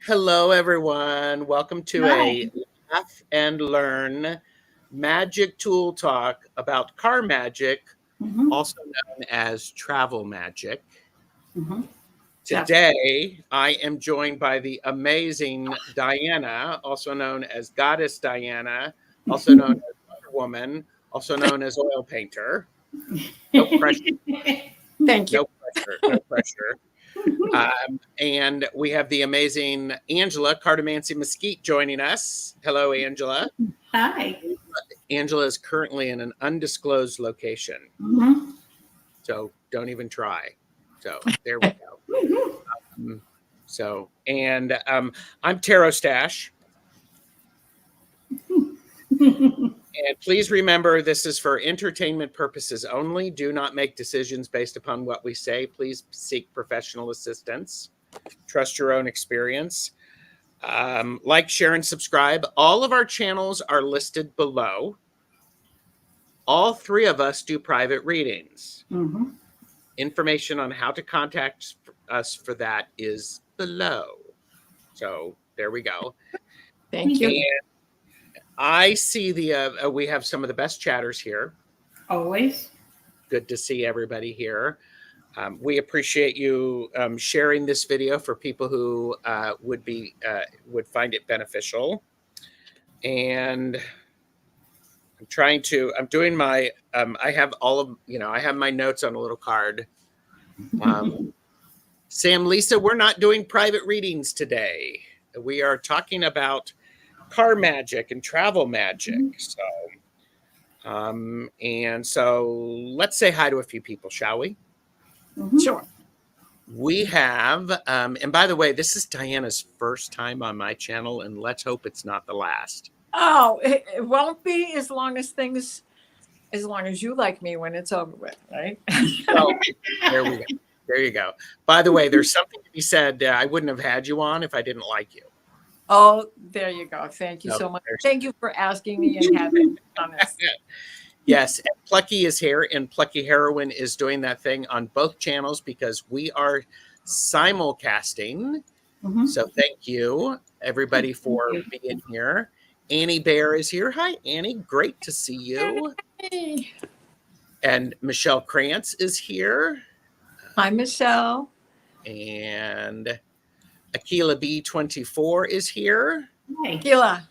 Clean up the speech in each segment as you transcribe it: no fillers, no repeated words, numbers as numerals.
Hello, everyone. Welcome to Hi. a Laugh and Learn magic tool talk about car magic, Mm-hmm. also known as travel magic. Mm-hmm. Yeah. Today, I am joined by the amazing Diana, also known as Goddess Diana, also known as Wonder Woman, also known as Oil Painter. No pressure, Thank you. no pressure, no pressure. And we have the amazing Angela Cardamancy Mesquite joining us. Hello, Angela. Hi. Angela is currently in an undisclosed location, Mm-hmm. so don't even try. So there we go. I'm Taro Stash. And please remember, this is for entertainment purposes only. Do not make decisions based upon what we say. Please seek professional assistance. Trust your own experience. Like, share, and subscribe. All of our channels are listed below. All three of us do private readings. Mm-hmm. Information on how to contact us for that is below. So there we go. Thank you. And I see we have some of the best chatters here. Always. Good to see everybody here. We appreciate you sharing this video for people who would find it beneficial. And I'm doing my, I have I have my notes on a little card. Sam, Lisa, we're not doing private readings today. We are talking about car magic and travel magic. So let's say hi to a few people, shall we? Mm-hmm. Sure. We have, and by the way, this is Diana's first time on my channel, and let's hope it's not the last. Oh, it won't be as long as you like me when it's over with, right? Well, there we go. There you go. By the way, there's something to be said. I wouldn't have had you on if I didn't like you. Oh, there you go. Thank you No, so much. Thank you for asking me and having me on this. Yes, and Plucky is here, and Plucky Heroine is doing that thing on both channels because we are simulcasting. Mm-hmm. So thank you, everybody, for being here. Annie Bear is here. Hi, Annie. Great to see you. Hey. And Michelle Krantz is here. Hi, Michelle. And Akila B24 is here. Hi. Gila.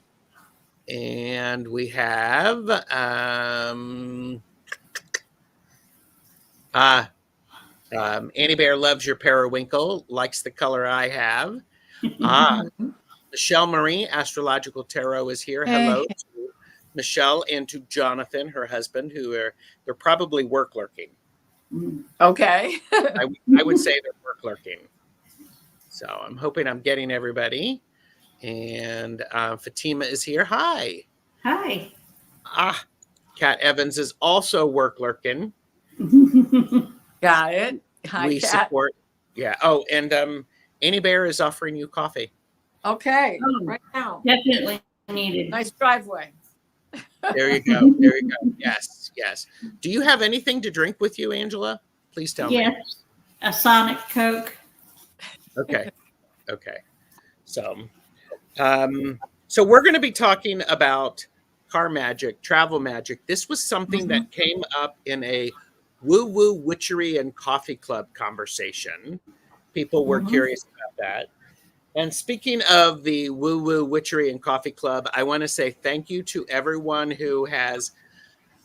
And we have Annie Bear loves your periwinkle, likes the color I have. Michelle Marie, Astrological Tarot, is here. Hello to Michelle and to Jonathan, her husband, they're probably work lurking. Okay. I would say they're work lurking. So I'm hoping I'm getting everybody. And Fatima is here. Hi. Hi. Kat Evans is also work lurking. Got it. Hi, We Kat. support. Yeah. Oh, and Annie Bear is offering you coffee. Okay. Oh. Right now. Definitely needed. Nice driveway. There you go. There you go. Yes. Yes. Do you have anything to drink with you, Angela? Please tell me. Yes. A Sonic Coke. Okay. Okay. So we're going to be talking about car magic, travel magic. This was something that came up in a woo-woo witchery and coffee club conversation. People were curious about that. And speaking of the woo-woo witchery and coffee club, I want to say thank you to everyone who has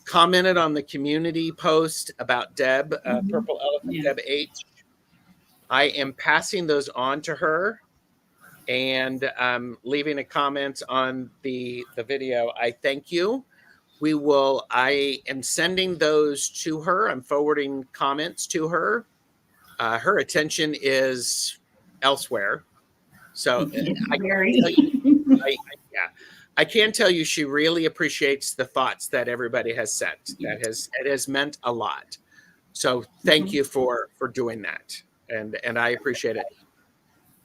commented on the community post about Deb, Purple Elephant, Deb H. I am passing those on to her and leaving a comment on the video. I thank you. I am sending those to her. I'm forwarding comments to her. Her attention is elsewhere. So I can tell you she really appreciates the thoughts that everybody has sent. It has meant a lot. So thank you for doing that. And I appreciate it.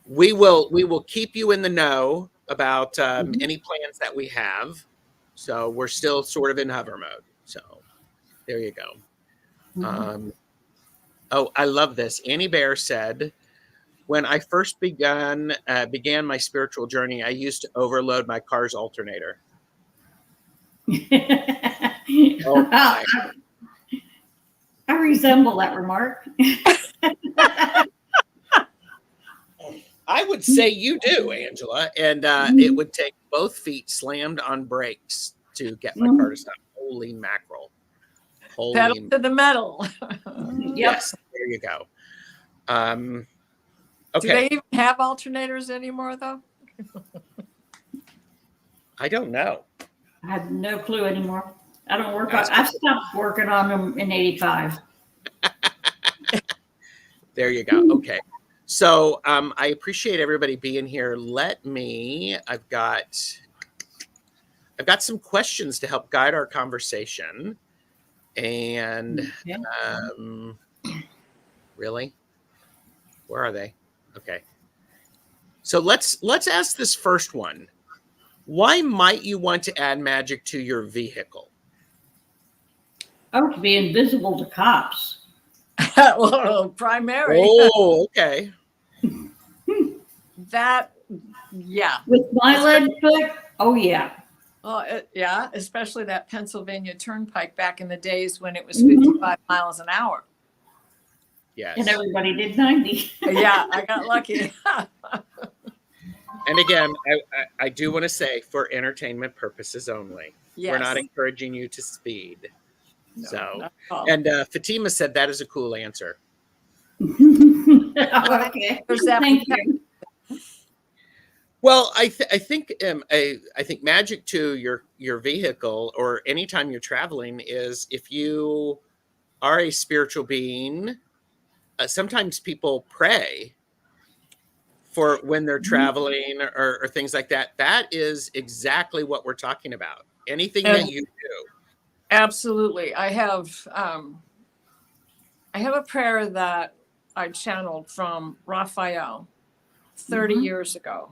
We will keep you in the know about any plans that we have. So we're still sort of in hover mode. So there you go. Oh, I love this. Annie Bear said, When I first began my spiritual journey, I used to overload my car's alternator. Oh my. I resemble that remark. I would say you do, Angela, and it would take both feet slammed on brakes to get my car to stop. Holy mackerel! Pedal to the metal. Yes, there you go. Do Okay, they even have alternators anymore, though? I don't know. I have no clue anymore. I don't work on. I stopped working on them in '85. There you go. Okay. So I appreciate everybody being here. I've got some questions to help guide our conversation. And really? Where are they? Okay. So let's ask this first one. Why might you want to add magic to your vehicle? Oh, to be invisible to cops. Well, primary. Oh, okay. That, yeah. With my lead foot, oh yeah. Yeah, especially that Pennsylvania Turnpike back in the days when it was 55 miles an hour. Yes. And everybody did 90. Yeah, I got lucky. And again, I do want to say for entertainment purposes only. Yes. We're not encouraging you to speed. No, So, not at all. and Fatima said that is a cool answer. Okay. There's that Thank you. Well, I think magic to your vehicle or anytime you're traveling is if you are a spiritual being. Sometimes people pray for when they're traveling or things like that. That is exactly what we're talking about. Anything that you do. Absolutely. I have a prayer that I channeled from Raphael 30 years ago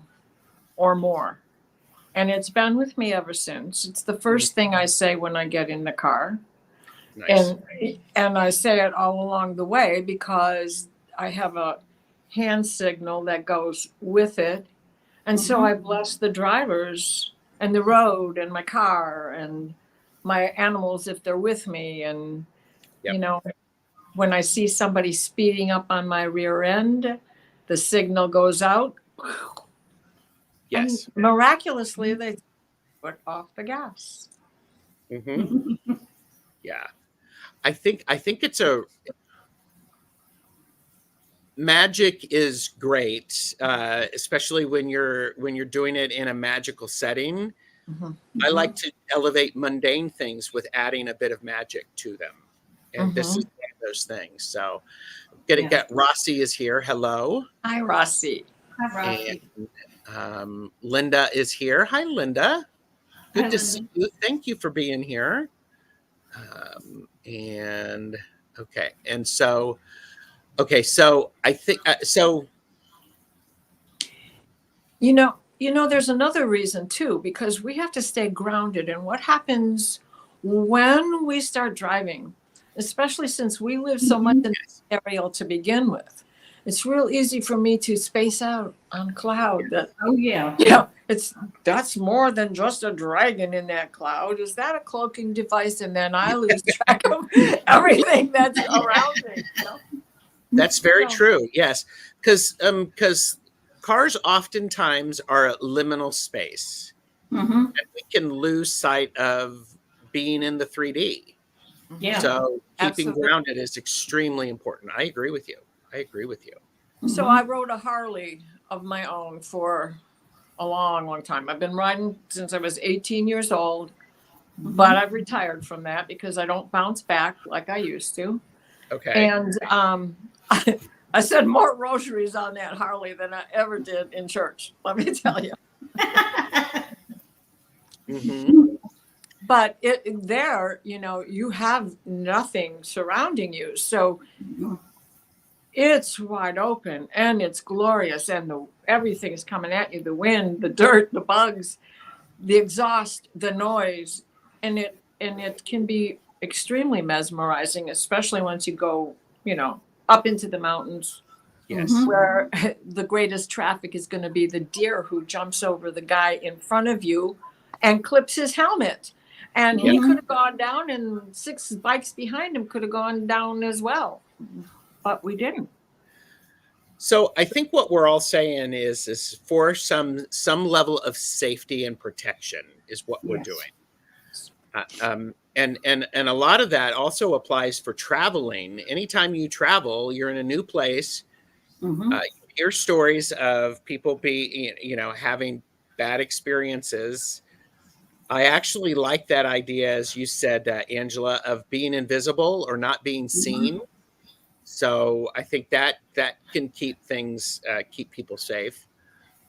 or more. And it's been with me ever since. It's the first thing I say when I get in the car. Nice. And I say it all along the way because I have a hand signal that goes with it. And so I bless the drivers and the road and my car and my animals if they're with me. And, you know, when I see somebody speeding up on my rear end, the signal goes out. Yes. And miraculously, they put off the gas. Yeah. I think it's magic is great, especially when you're doing it in a magical setting. I like to elevate mundane things with adding a bit of magic to them, and this is one of those things. So, get Rossi is here. Hello. Hi, Rossi. Hi, Rossi. And Linda is here. Hi, Linda. Good to see you. Thank you for being here. And okay, and so I think so. You know, there's another reason too, because we have to stay grounded. And what happens when we start driving, especially since we live so much in this area to begin with, it's real easy for me to space out on cloud. That's more than just a dragon in that cloud. Is that a cloaking device? And then I lose track of everything that's around me. You know? That's very true. Yes, because cars oftentimes are a liminal space, and we can lose sight of being in the 3D. Yeah. So keeping Absolutely. grounded is extremely important. I agree with you. So I rode a Harley of my own for a long, long time. I've been riding since I was 18 years old, but I've retired from that because I don't bounce back like I used to. Okay. And I said more rosaries on that Harley than I ever did in church, let me tell you. But there, you know, you have nothing surrounding you. So it's wide open and it's glorious and everything is coming at you, the wind, the dirt, the bugs, the exhaust, the noise, and it can be extremely mesmerizing, especially once you go, you know, up into the mountains Yes. Mhm. where the greatest traffic is going to be the deer who jumps over the guy in front of you and clips his helmet. And he Mhm. could have gone down, and 6 bikes behind him could have gone down as well. But we didn't. So I think what we're all saying is for some level of safety and protection is what we're Yes. doing. And a lot of that also applies for traveling. Anytime you travel, you're in a new place. Mhm. You hear stories of people having bad experiences. I actually like that idea, as you said, Angela, of being invisible or not being seen. So I think that can keep people safe.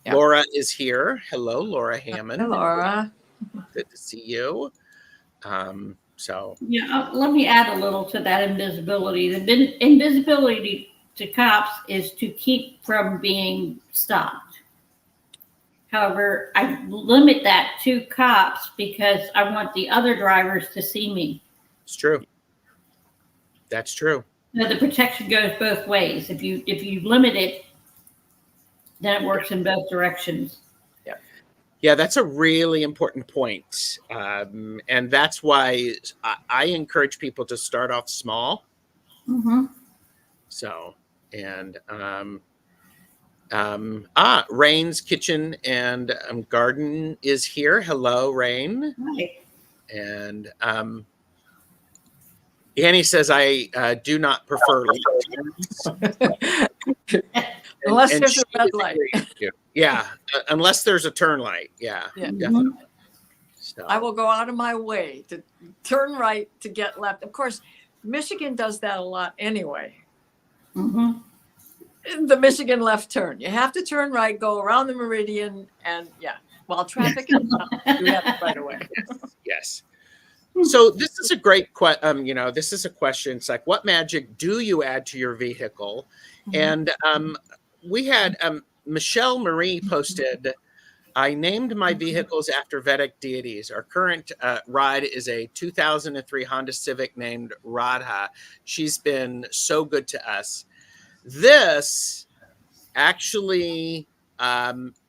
Yep. Laura is here. Hello, Laura Hey, Hammond. Laura. Good to see you. So Yeah, let me add a little to that invisibility. The invisibility to cops is to keep from being stopped. However, I limit that to cops because I want the other drivers to see me. it's true. That's true. So the protection goes both ways. If you limit it, then it works in both directions. Yeah, that's a really important point. And that's why I encourage people to start off small. Mm-hmm. So, and Rain's Kitchen and Garden is here. Hello, Rain. Right. And Annie says, I do not prefer left turns. Unless there's she a red would light. agree with you. Yeah, unless there's a turn light. Yeah, Yeah. definitely. So, I will go out of my way to turn right to get left. Of course, Michigan does that a lot anyway. Mm-hmm. The Michigan left turn. You have to turn right, go around the meridian, and while traffic is up, you have it right away. yes. So this is a great question. This is a question. It's like, what magic do you add to your vehicle? Mhm. And we had Michelle Marie posted, I named my vehicles after Vedic deities. Our current ride is a 2003 Honda Civic named Radha. She's been so good to us. This actually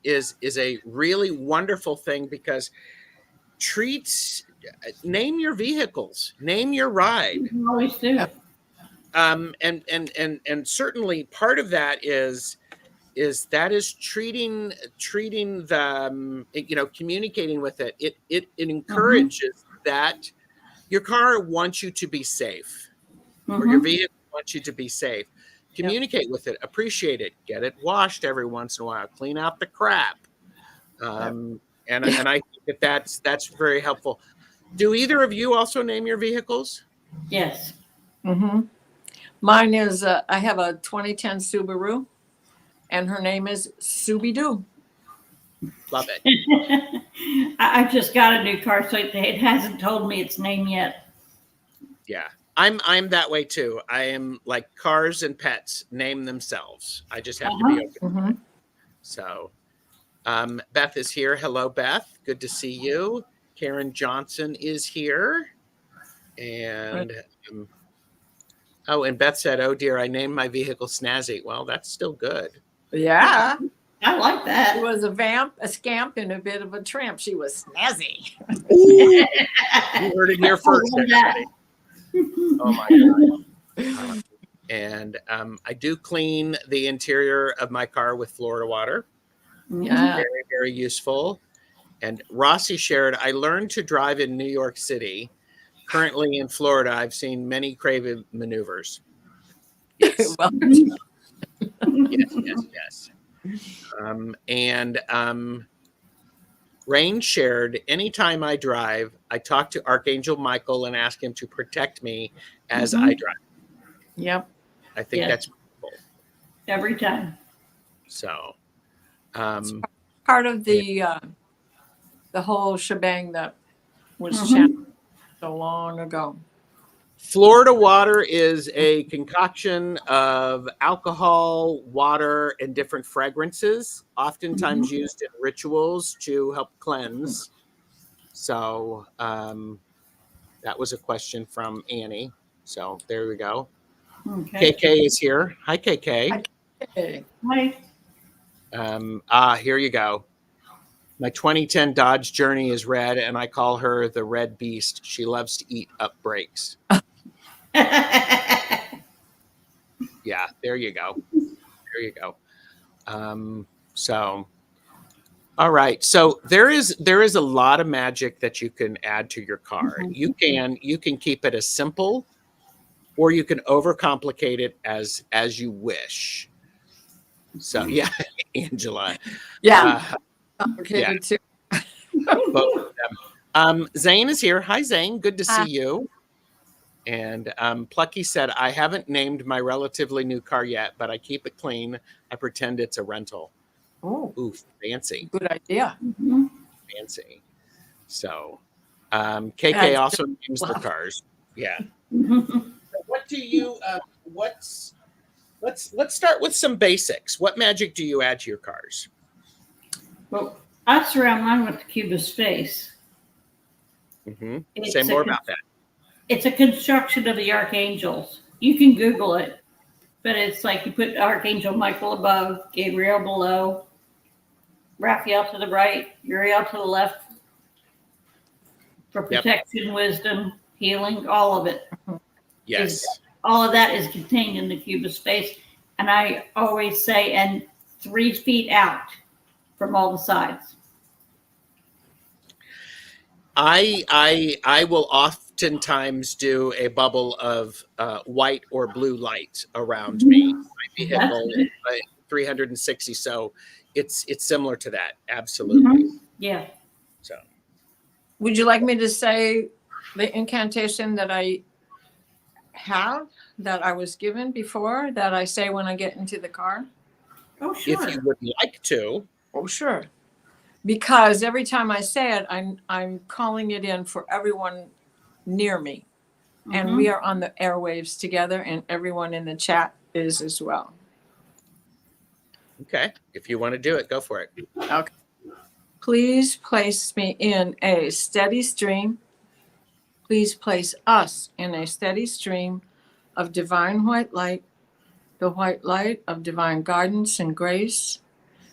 is a really wonderful thing because name your vehicles, name your ride. You always do. And certainly part of that is treating the communicating with it. It encourages that your car wants you to be safe, or your Mm-hmm. vehicle wants you to be safe. Communicate with it, appreciate it, get it washed every once in a while, clean out the crap. And I think that's very helpful. Do either of you also name your vehicles? Yes. Mm-hmm. Mine is, I have a 2010 Subaru, and her name is Subi-Doo. Love it. I just got a new car, so it hasn't told me its name yet. Yeah. I'm that way too. I am like cars and pets name themselves. I just have to be open. Mm-hmm. So Beth is here. Hello, Beth. Good to see you. Karen Johnson is here. And and Beth said, oh dear, I named my vehicle Snazzy. Well, that's still good. Yeah. I like She that. was a vamp, a scamp, and a bit of a tramp. She was snazzy. You heard it here first, everybody. Oh my God. And I do clean the interior of my car with Florida water. Yeah. Very, very useful. And Rossi shared, I learned to drive in New York City. Currently in Florida, I've seen many craven maneuvers. Yes. Well, Yes. Rain shared, anytime I drive, I talk to Archangel Michael and ask him to protect me as I drive. Yep. I think Yes. that's cool. Every time. So, Part of the whole shebang that was Mhm. channeled so long ago. Florida water is a concoction of alcohol, water, and different fragrances, oftentimes used in rituals to help cleanse. So that was a question from Annie. So there we go. Okay. KK is here. Hi, KK. Hey. Hi. Here you go. My 2010 Dodge Journey is red, and I call her the red beast. She loves to eat up brakes. Yeah, there you go. There you go. So, all right. So there is a lot of magic that you can add to your car. You can keep it as simple, or you can overcomplicate it as you wish. So yeah, Angela. Yeah, Yeah, complicated too. both of them. Zane is here. Hi, Zane. Good to see you. And Plucky said, I haven't named my relatively new car yet, but I keep it clean. I pretend it's a rental. Oh, Ooh, fancy, good idea. fancy. So KK also names their cars. Yeah. What do you let's start with some basics. What magic do you add to your cars? Well, I surround mine with the cube of space. Say more about that. It's a construction of the archangels. You can Google it, but it's like you put Archangel Michael above, Gabriel below, Raphael to the right, Uriel to the left for protection, wisdom, healing, all of it. Yes. All of that is contained in the cube of space. And I always say, and 3 feet out from all the sides. I will oftentimes do a bubble of white or blue light around me, my vehicle, 360. So it's similar to that. Absolutely. Yeah. So Would you like me to say the incantation that I have, that I was given before, that I say when I get into the car? Oh, sure. If you would like to. Oh, sure. Because every time I say it, I'm calling it in for everyone near me. And we are on the airwaves together, and everyone in the chat is as well. Okay. If you want to do it, go for it. Okay. Please place me in a steady stream. Please place us in a steady stream of divine white light, the white light of divine guidance and grace.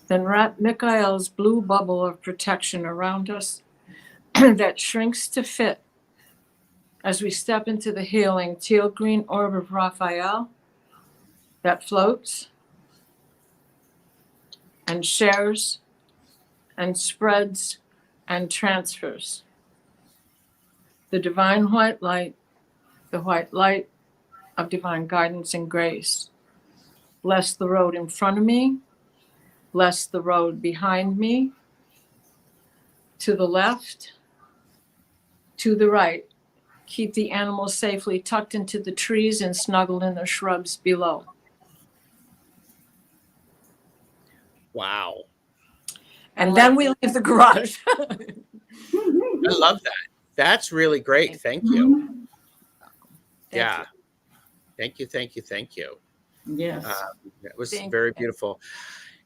Then wrap Michael's blue bubble of protection around us that shrinks to fit as we step into the healing teal green orb of Raphael that floats and shares and spreads and transfers. The divine white light, the white light of divine guidance and grace. Bless the road in front of me. Bless the road behind me. To the left, to the right. Keep the animals safely tucked into the trees and snuggled in the shrubs below. Wow. And then we leave the garage. I love that. That's really great. Thank you. Yeah. Thank you. Thank you. Thank you. Yes. That was very beautiful.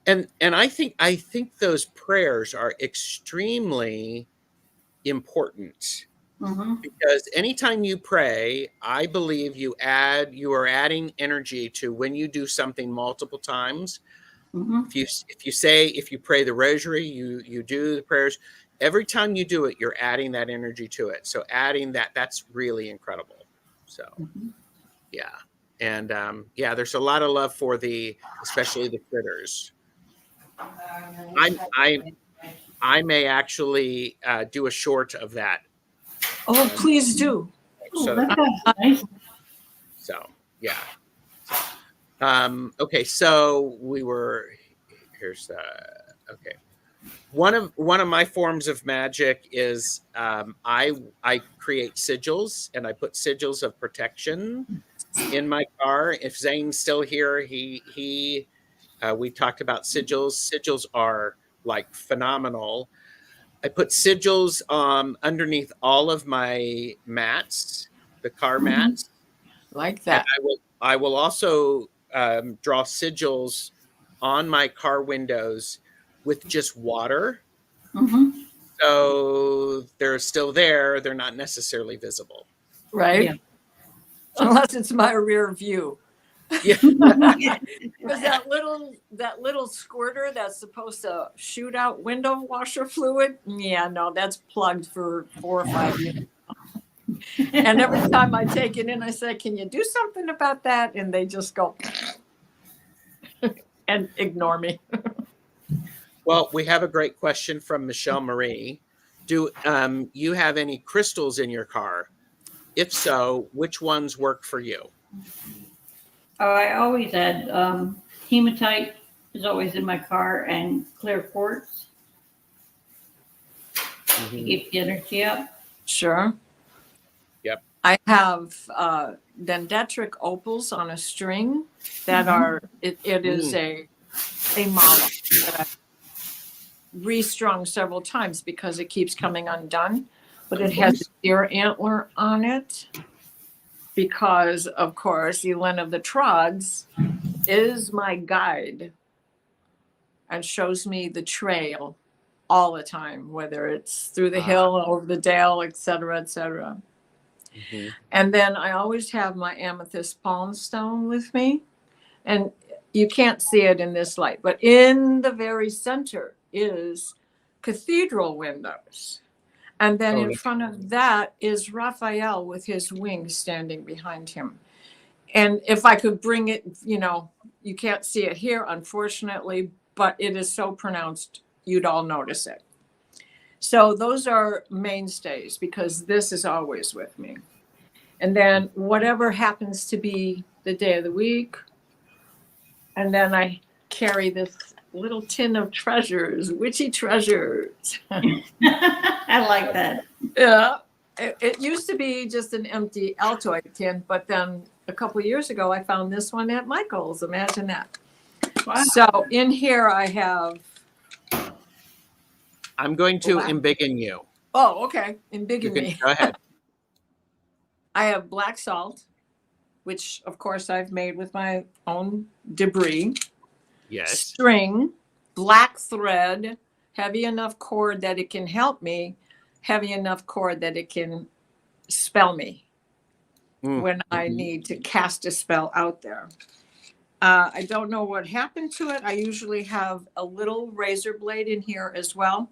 And I think those prayers are extremely important. Because anytime you pray, I believe you are adding energy to when you do something multiple times. If you pray the rosary, you do the prayers. Every time you do it, you're adding that energy to it. So adding that's really incredible. So yeah. And there's a lot of love for especially the critters. I may actually do a short of that. Oh, please do. Nice. So yeah. Okay, so here's okay. One of my forms of magic is I create sigils, and I put sigils of protection in my car. If Zane's still here, we talked about sigils. Sigils are like phenomenal. I put sigils underneath all of my mats, the car mats. Like that. And I will also draw sigils on my car windows with just water. So they're still there. They're not necessarily visible. Right? Yeah. Unless it's my rear view. Yeah. Because that little squirter that's supposed to shoot out window washer fluid, yeah, no, that's plugged for 4 or 5 years. And every time I take it in, I say, "Can you do something about that?" And they just go and ignore me. Well, we have a great question from Michelle Marie. Do you have any crystals in your car? If so, which ones work for you? Oh, I always add hematite is always in my car, and clear quartz to keep the energy up. Sure. Yep. I have dendritic opals on a string that are, it is a mala that I've restrung several times because it keeps coming undone, but it has a deer antler on it because, of course, Elena of the Trogs is my guide and shows me the trail all the time, whether it's through the hill, over the dale, et cetera, et cetera. Mm-hmm. And then I always have my amethyst palm stone with me. And you can't see it in this light, but in the very center is cathedral windows. And then in front of that is Raphael with his wings standing behind him. And if I could bring it, you can't see it here, unfortunately, but it is so pronounced, you'd all notice it. So those are mainstays because this is always with me. And then whatever happens to be the day of the week. And then I carry this little tin of treasures, witchy treasures. I like that. Yeah. It used to be just an empty Altoid tin, but then a couple of years ago, I found this one at Michael's. Imagine that. Wow. So in here, I have. I'm going to embiggen you. Oh, okay. Embiggen me. Go ahead. I have black salt, which, of course, I've made with my own debris. Yes. String, black thread, heavy enough cord that it can help me, heavy enough cord that it can spell me when I need to cast a spell out there. I don't know what happened to it. I usually have a little razor blade in here as well.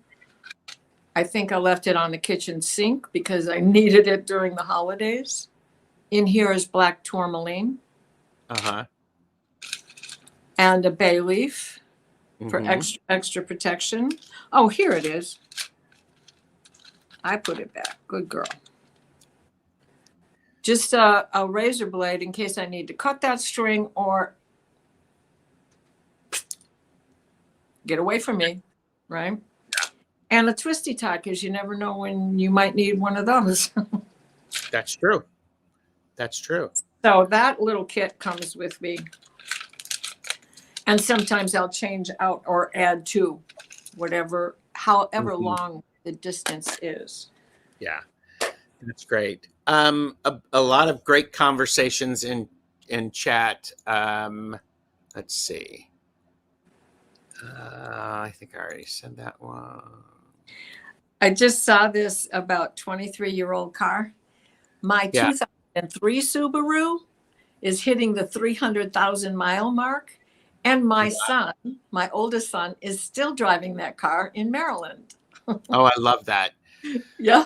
I think I left it on the kitchen sink because I needed it during the holidays. In here is black tourmaline. And a bay leaf for extra protection. Oh, here it is. I put it back. Good girl. Just a razor blade in case I need to cut that string or get away from me, right? Yeah. And a twisty tie because you never know when you might need one of those. That's true. That's true. So that little kit comes with me. And sometimes I'll change out or add to however long the distance is. Yeah, that's great. A lot of great conversations in chat. Let's see. I think I already said that one. I just saw this about 23-year-old car. My 2003 Subaru is hitting the 300,000 mile mark. And my son, my oldest son, is still driving that car in Maryland. Oh, I love that. Yeah.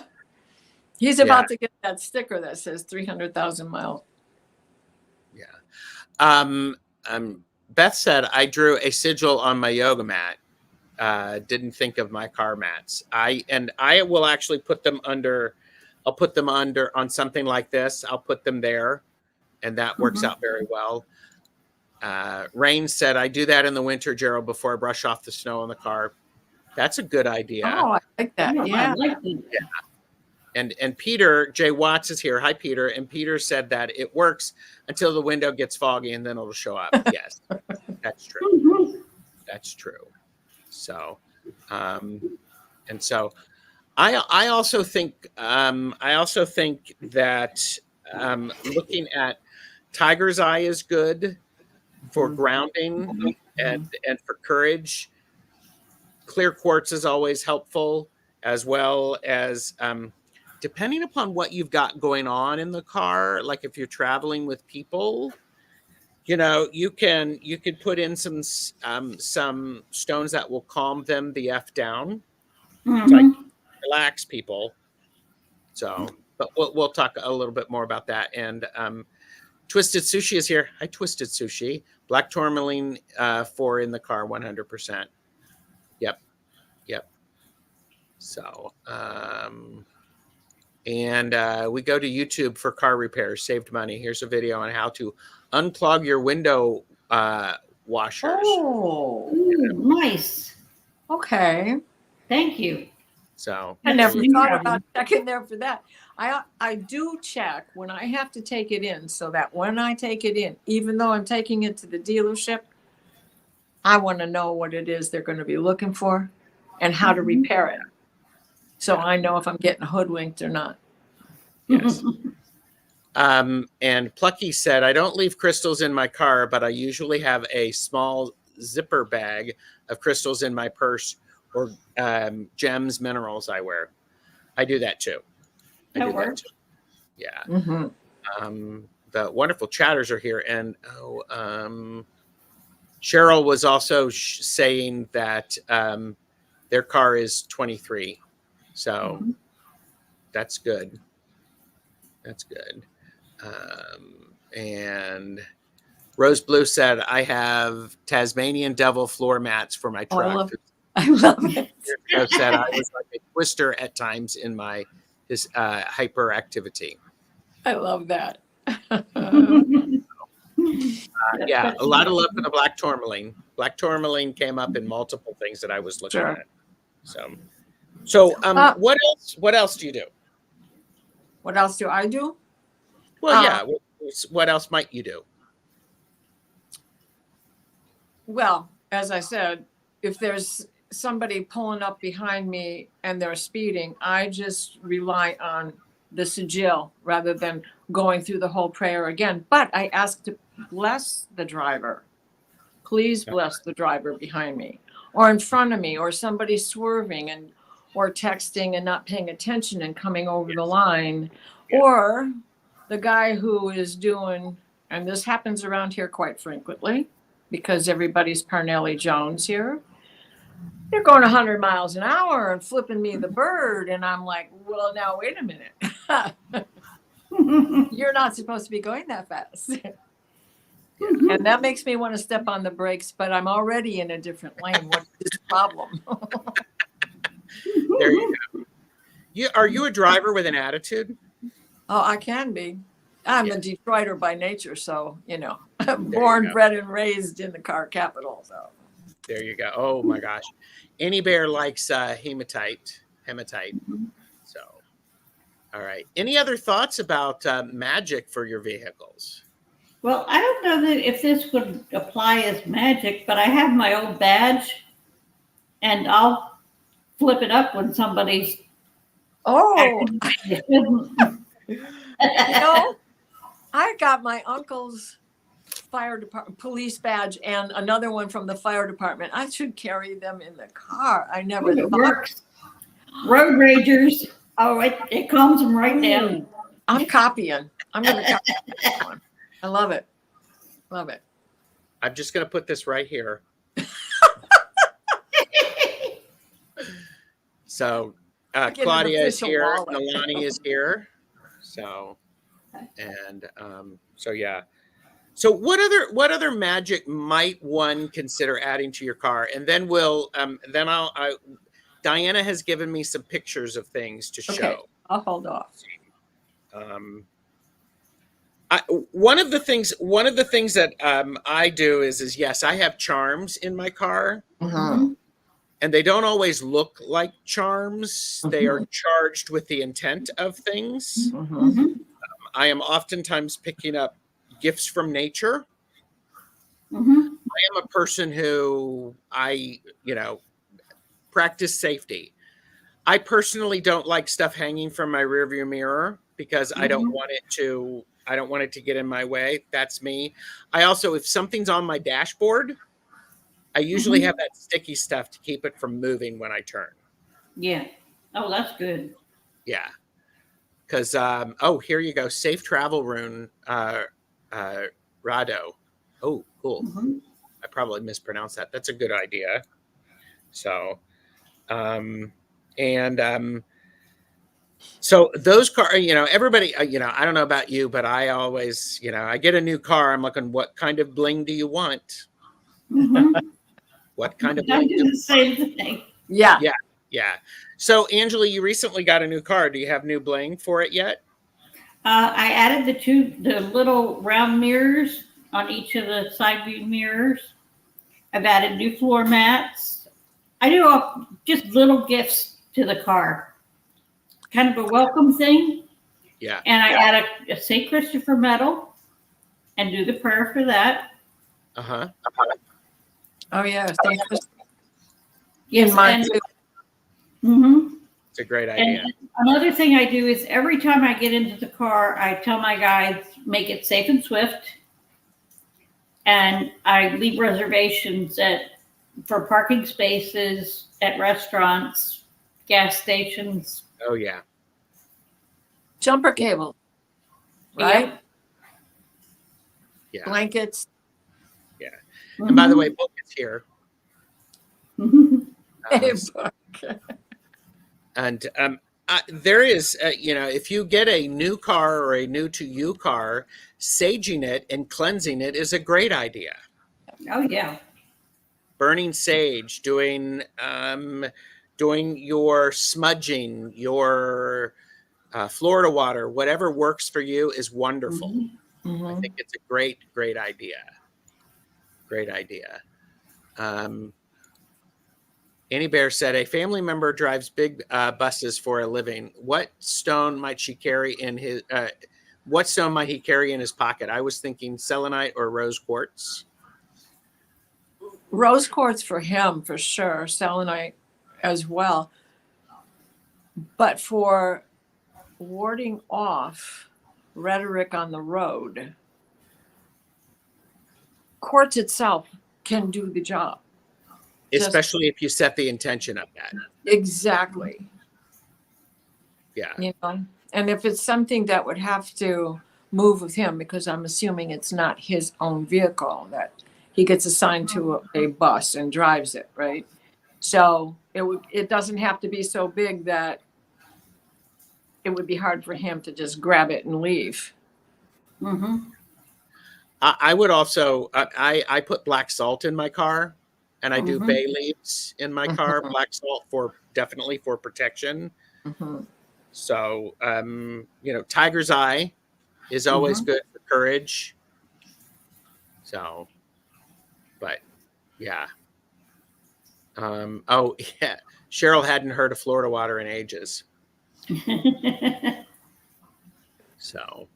He's about to get that sticker that says 300,000 miles. Yeah. Beth said, I drew a sigil on my yoga mat. Didn't think of my car mats. I will actually put them under, I'll put them under on something like this. I'll put them there. And that works out very well. Rain said, I do that in the winter, Gerald, before I brush off the snow on the car. That's a good idea. Oh, I like that. Yeah. I like that. Yeah. And Peter, Jay Watts is here. Hi, Peter. And Peter said that it works until the window gets foggy and then it'll show up. Yes, that's true. That's true. So, and so I also think that looking at Tiger's Eye is good for grounding and for courage. Clear quartz is always helpful, as well as depending upon what you've got going on in the car. Like if you're traveling with people, you could put in some stones that will calm them the F down. It's like, relax, people. So, but we'll talk a little bit more about that. And Twisted Sushi is here. Hi, Twisted Sushi. Black tourmaline 4 in the car, 100%. Yep. So, and we go to YouTube for car repairs, saved money. Here's a video on how to unclog your window washers. Oh, Nice. okay. Thank you. So I never thought about checking there for that. I do check when I have to take it in, so that when I take it in, even though I'm taking it to the dealership, I want to know what it is they're going to be looking for and how to repair it. So I know if I'm getting hoodwinked or not. yes. And Plucky said, I don't leave crystals in my car, but I usually have a small zipper bag of crystals in my purse or gems, minerals I wear. I do that too. That works. Yeah. Mm-hmm. The wonderful chatters are here. And Cheryl was also saying that their car is 23. So that's good. That's good. And Rose Blue said, I have Tasmanian devil floor mats for my truck. I love it. Said I was like a twister at times in his hyperactivity. I love that. Yeah, a lot of love for the black tourmaline. Black tourmaline came up in multiple things that I was looking at. So what else do you do? What else do I do? Well, yeah. What else might you do? Well, as I said, if there's somebody pulling up behind me and they're speeding, I just rely on the sigil rather than going through the whole prayer again. But I ask to bless the driver. Please bless the driver behind me or in front of me, or somebody swerving or texting and not paying attention and coming over the line, or the guy who is doing, and this happens around here quite frequently because everybody's Parnelli Jones here. They're going 100 miles an hour and flipping me the bird. And I'm like, well, now, wait a minute. You're not supposed to be going that fast. And that makes me want to step on the brakes, but I'm already in a different lane. What's the problem? There you go. Are you a driver with an attitude? Oh, I can be. I'm a Detroiter by nature, so, born, bred, and raised in the car capital. So there you go. Oh my gosh. Any bear likes hematite. So, all right. Any other thoughts about magic for your vehicles? Well, I don't know that if this would apply as magic, but I have my old badge, and I'll flip it up when somebody's. Oh, I got my uncle's fire department police badge and another one from the fire department. I should carry them in the car. I never thought. Works. Road ragers. Oh, it calms them right down. I'm copying. I'm going to copy that one. I love it. Love it. I'm just going to put this right here. So Claudia is here. Nalani is here. So, and so yeah. So what other magic might one consider adding to your car? And then Diana has given me some pictures of things to show. I'll hold off. One of the things that I do is yes, I have charms in my car, and they don't always look like charms. They are charged with the intent of things. I am oftentimes picking up gifts from nature. I am a person who practice safety. I personally don't like stuff hanging from my rearview mirror because I don't want it to get in my way. That's me. I also, if something's on my dashboard, I usually have that sticky stuff to keep it from moving when I turn. Yeah. Oh, that's good. Yeah. Because, here you go. Safe travel rune, Rado. Oh, cool. Mhm. I probably mispronounced that. That's a good idea. So, um, and so those car, everybody, I don't know about you, but I always, I get a new car. I'm looking, what kind of bling do you want? Mhm. What kind of I bling? do the same thing. Yeah. Yeah, yeah. So, Angela, you recently got a new car. Do you have new bling for it yet? I added the little round mirrors on each of the side view mirrors. I've added new floor mats. I do just little gifts to the car, kind of a welcome thing. Yeah. And I add a St. Christopher medal and do the prayer for that. Uh huh. Oh yeah. Thank you. Yes, In mine and too. mhm. It's a great And idea. another thing I do is every time I get into the car, I tell my guys make it safe and swift, and I leave reservations for parking spaces at restaurants, gas stations. Oh, yeah. Jumper cable, right? Yep. Yeah. Blankets. Yeah. And by the way, Mhm. Book is here. Hey, S- book. and there is, if you get a new car or a new to you car, saging it and cleansing it is a great idea. Oh yeah. Burning sage, doing your smudging, your Florida water, whatever works for you is wonderful. Mhm. I think it's a great, great idea. Great idea. Annie Bear said, a family member drives big buses for a living. What stone might she carry in his? What stone might he carry in his pocket? I was thinking selenite or rose quartz. Rose quartz for him for sure. Selenite as well. But for warding off rhetoric on the road, quartz itself can do the job. Especially if you set the intention of that. Exactly. Yeah. And if it's something that would have to move with him, because I'm assuming it's not his own vehicle, that he gets assigned to a bus and drives it, right? So it doesn't have to be so big that it would be hard for him to just grab it and leave. Mhm. I would also, I put black salt in my car, and I do Mhm. bay leaves in my car. Black salt definitely for protection. Mhm. So, tiger's eye is always Mhm. good for courage. So, but yeah. Oh yeah, Cheryl hadn't heard of Florida water in ages. So,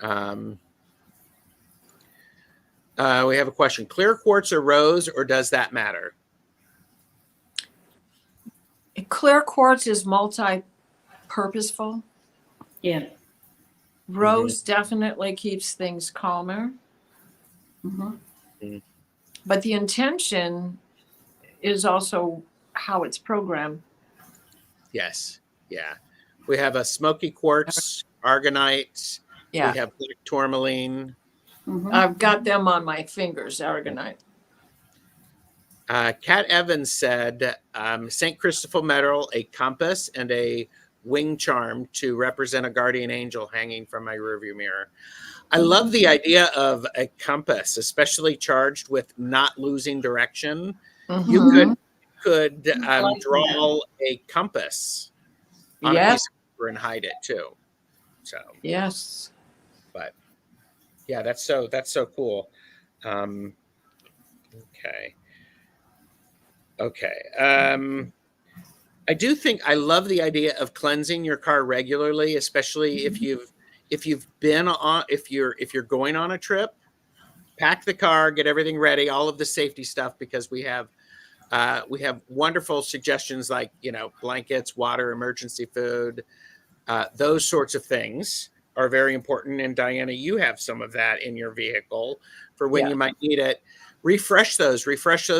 um, we have a question: clear quartz or rose, or does that matter? Clear quartz is multi-purposeful. Yeah. Rose definitely keeps things calmer, Mhm. Mhm. but the intention is also how it's programmed. Yes. Yeah. We have a smoky quartz, argonite. Yeah. We have black tourmaline. Mhm. I've got them on my fingers, aragonite. Kat Evans said St. Christopher medal, a compass, and a wing charm to represent a guardian angel hanging from my rearview mirror. I love the idea of a compass, especially charged with not losing direction. You Mhm. could Like draw a compass on a Yes. piece of paper and hide it too. So, Yes. but yeah, that's so cool. Okay. Okay. I do think I love the idea of cleansing your car regularly, especially if you've been on if you're going on a trip. Pack the car, get everything ready, all of the safety stuff, because we have wonderful suggestions like blankets, water, emergency food, those sorts of things are very important. And Diana, you have some of that in your vehicle for when Yeah. you might need it. Refresh those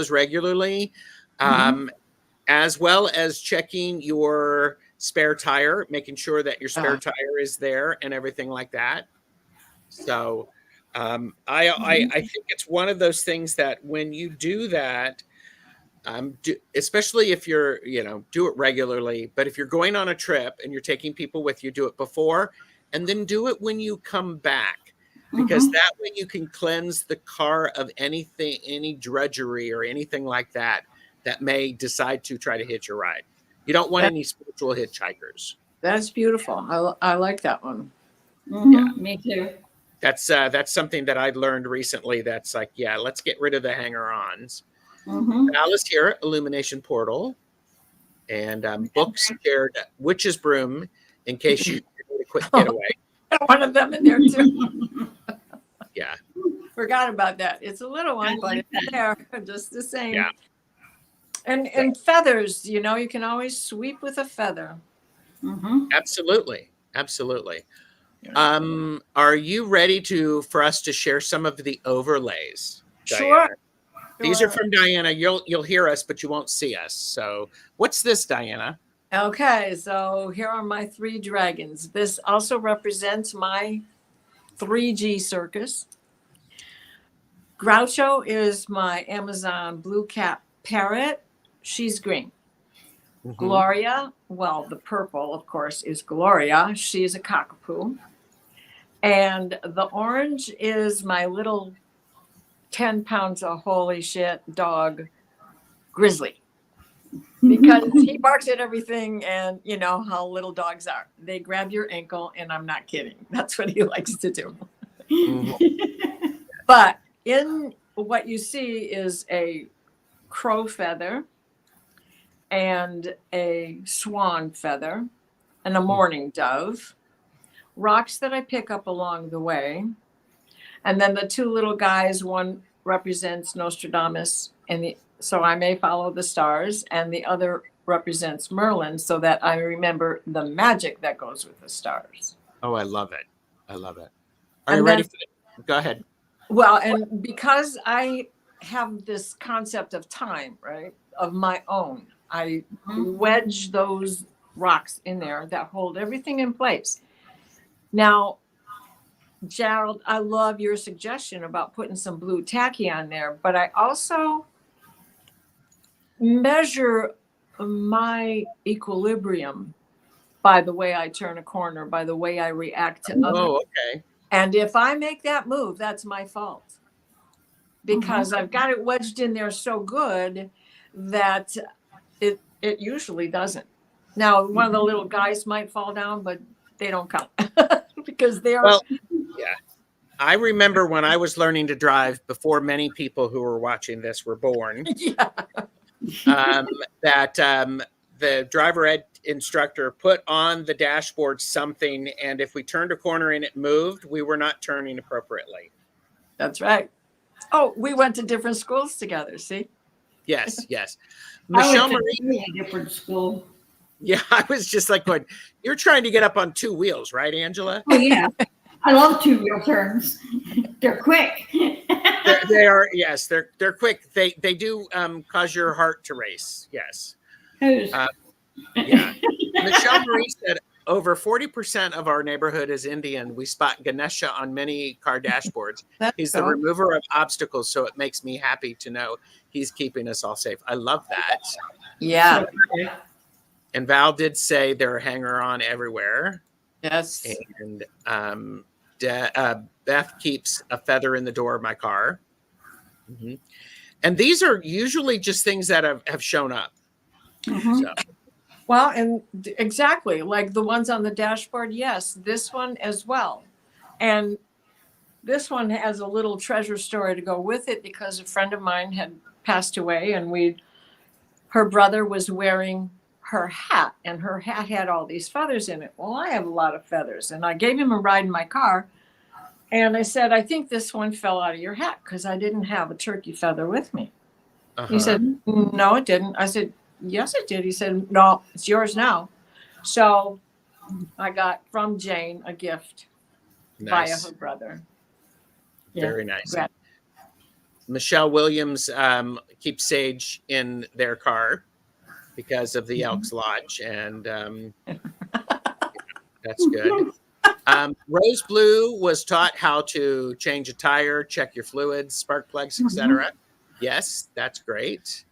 regularly. Mhm. As well as checking your spare tire, making sure that your spare tire is there and everything like that. So, I think it's one of those things that when you do that, especially if you're, do it regularly, but if you're going on a trip and you're taking people with you, do it before and then do it when you come back, because that way you can cleanse the car of anything, any drudgery or anything like that may decide to try to hitch your ride. You don't want any spiritual hitchhikers. That's beautiful. I like that one. Yeah, me too. That's something that I learned recently. That's like, let's get rid of the hanger-ons. Alice here, Illumination Portal, and books shared, Witch's Broom, in case you need a quick getaway. One of them in there too. Yeah. Forgot about that. It's a little one, but it's there just the same. Yeah. And feathers, you can always sweep with a feather. Absolutely. Are you ready for us to share some of the overlays, Sure. Diana? These are from Diana. You'll hear us, but you won't see us. So what's this, Diana? Okay, so here are my 3 dragons. This also represents my 3G circus. Groucho is my Amazon blue cap parrot. She's green. Gloria, well, the purple, of course, is Gloria. She's a cockapoo. And the orange is my little 10 pounds of holy shit dog, Grizzly. Because he barks at everything, and you know how little dogs are. They grab your ankle, and I'm not kidding. That's what he likes to do. But in what you see is a crow feather and a swan feather and a mourning dove, rocks that I pick up along the way. And then the 2 little guys, one represents Nostradamus, so I may follow the stars, and the other represents Merlin, so that I remember the magic that goes with the stars. Oh, I love it. Are you ready for it? Go ahead. Well, and because I have this concept of time, right, of my own, I wedge those rocks in there that hold everything in place. Now, Gerald, I love your suggestion about putting some blue tacky on there, but I also measure my equilibrium by the way I turn a corner, by the way I react to others. Oh, okay. And if I make that move, that's my fault. Because I've got it wedged in there so good that it usually doesn't. Now, one of the little guys might fall down, but they don't count because they are. Well, yeah. I remember when I was learning to drive before many people who were watching this were born. Yeah. That the driver ed instructor put on the dashboard something, and if we turned a corner and it moved, we were not turning appropriately. That's right. Oh, we went to different schools together. See? Yes. Michelle Marie, a different school. yeah, I was just like going, you're trying to get up on 2 wheels, right, Angela? Oh yeah, I love 2-wheel turns. They're quick. They are, yes, they're quick. They do cause your heart to race. Yes. Yeah. Michelle Marie said over 40% of our neighborhood is Indian. We spot Ganesha on many car dashboards. He's the remover of obstacles, so it makes me happy to know he's keeping us all safe. I love that. Yeah. And Val did say there are hanger-on everywhere. Yes. And Beth keeps a feather in the door of my car. And these are usually just things that have shown up. So. Well, and exactly like the ones on the dashboard. Yes, this one as well. And this one has a little treasure story to go with it because a friend of mine had passed away, and her brother was wearing her hat, and her hat had all these feathers in it. Well, I have a lot of feathers, and I gave him a ride in my car, and I said, I think this one fell out of your hat because I didn't have a turkey feather with me. He said, no, it didn't. I said, yes, it did. He said, no, it's yours now. So I got from Jane a gift via her brother. Very nice. Michelle Williams keeps sage in their car because of the Elks Lodge, and that's good. Rose Blue was taught how to change a tire, check your fluids, spark plugs, etc. Yes, that's great.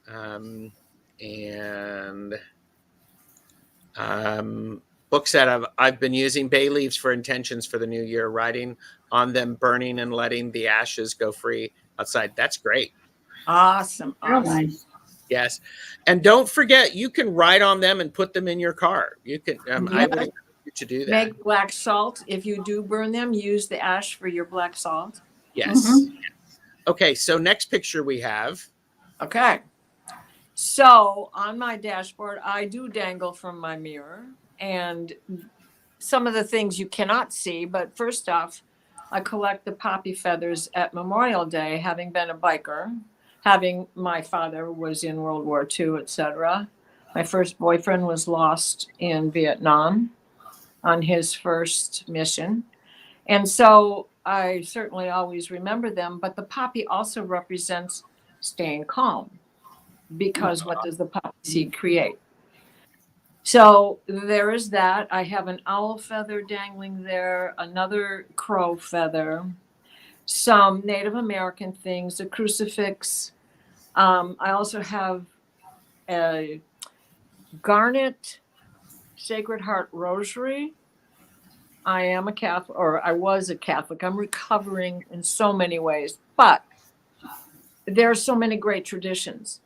And books that I've been using: Bay Leaves for Intentions for the New Year, writing on them, burning and letting the ashes go free outside. That's great. Awesome. Real Awesome. nice. Yes. And don't forget, you can write on them and put them in your car. You can, I would encourage you to do that. Make black salt. If you do burn them, use the ash for your black salt. Yes. Okay. So next picture we have. Okay. So on my dashboard, I do dangle from my mirror, and some of the things you cannot see, but first off, I collect the poppy feathers at Memorial Day, having been a biker, having my father was in World War II, etc. My first boyfriend was lost in Vietnam on his first mission. And so I certainly always remember them, but the poppy also represents staying calm, because what does the poppy seed create? So there is that. I have an owl feather dangling there, another crow feather, some Native American things, a crucifix. I also have a garnet Sacred Heart rosary. I am a Catholic, or I was a Catholic. I'm recovering in so many ways, but there are so many great traditions.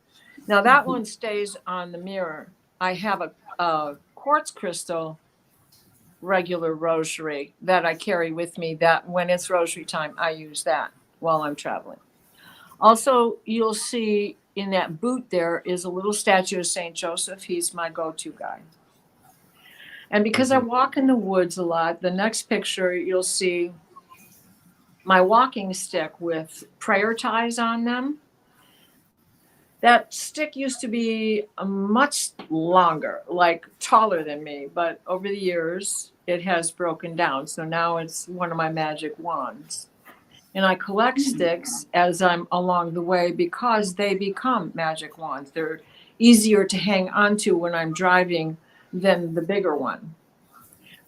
Now that one stays on the mirror. I have a quartz crystal regular rosary that I carry with me, that when it's rosary time, I use that while I'm traveling. Also, you'll see in that boot there is a little statue of St. Joseph. He's my go-to guy. And because I walk in the woods a lot, the next picture you'll see my walking stick with prayer ties on them. That stick used to be much longer, like taller than me, but over the years it has broken down. So now it's one of my magic wands. And I collect sticks as I'm along the way because they become magic wands. They're easier to hang onto when I'm driving than the bigger one.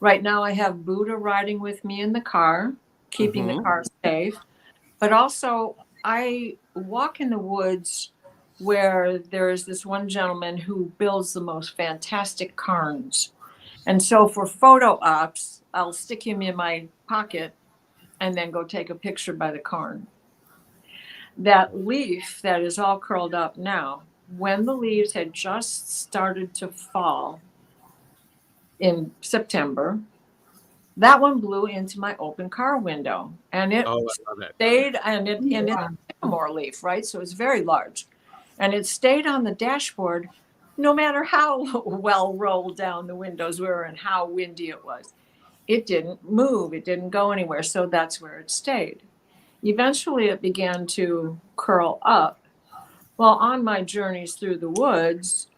Right now I have Buddha riding with me in the car, keeping the car safe. But also I walk in the woods where there is this one gentleman who builds the most fantastic cairns. And so for photo ops, I'll stick him in my pocket and then go take a picture by the cairn. That leaf that is all curled up now, when the leaves had just started to fall in September, that one blew into my open car window, and it stayed, and it's a sycamore leaf, right? So it's very large. And it stayed on the dashboard no matter how well rolled down the windows were and how windy it was. It didn't move. It didn't go anywhere. So that's where it stayed. Eventually, it began to curl up. Well, on my journeys through the woods,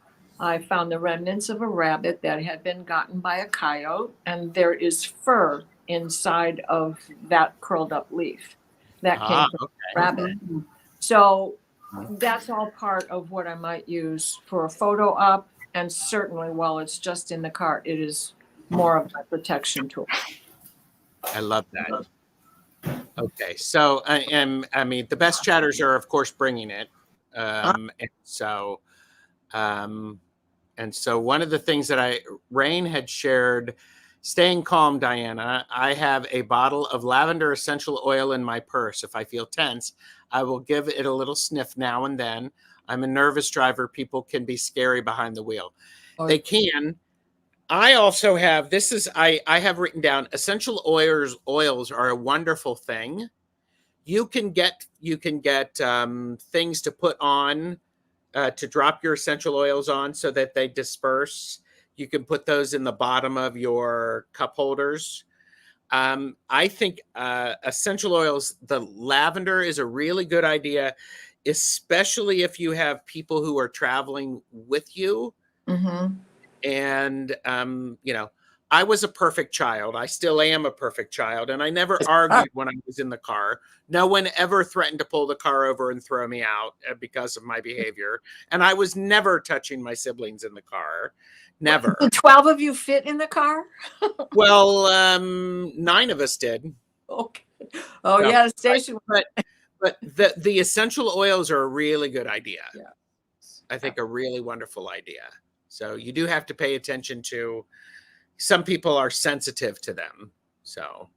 I found the remnants of a rabbit that had been gotten by a coyote, and there is fur inside of that curled up leaf that came from the rabbit. So that's all part of what I might use for a photo op, and certainly while it's just in the car, it is more of a protection tool. I love that. Okay, so I mean, the best chatters are, of course, bringing it, and so one of the things that Rain had shared, staying calm, Diana. I have a bottle of lavender essential oil in my purse. If I feel tense, I will give it a little sniff now and then. I'm a nervous driver. People can be scary behind the wheel. They can. I also have, I have written down, essential oils are a wonderful thing. You can get things to put on, to drop your essential oils on so that they disperse. You can put those in the bottom of your cup holders. I think essential oils, the lavender is a really good idea, especially if you have people who are traveling with you. And, I was a perfect child. I still am a perfect child. And I never argued when I was in the car. No one ever threatened to pull the car over and throw me out because of my behavior. And I was never touching my siblings in the car. Never. The 12 of you fit in the car? Well, 9 of us did. Okay. Oh, So, yeah, station. but the essential oils are a really good idea. Yeah. I think a really wonderful idea. So you do have to pay attention to, some people are sensitive to them. So,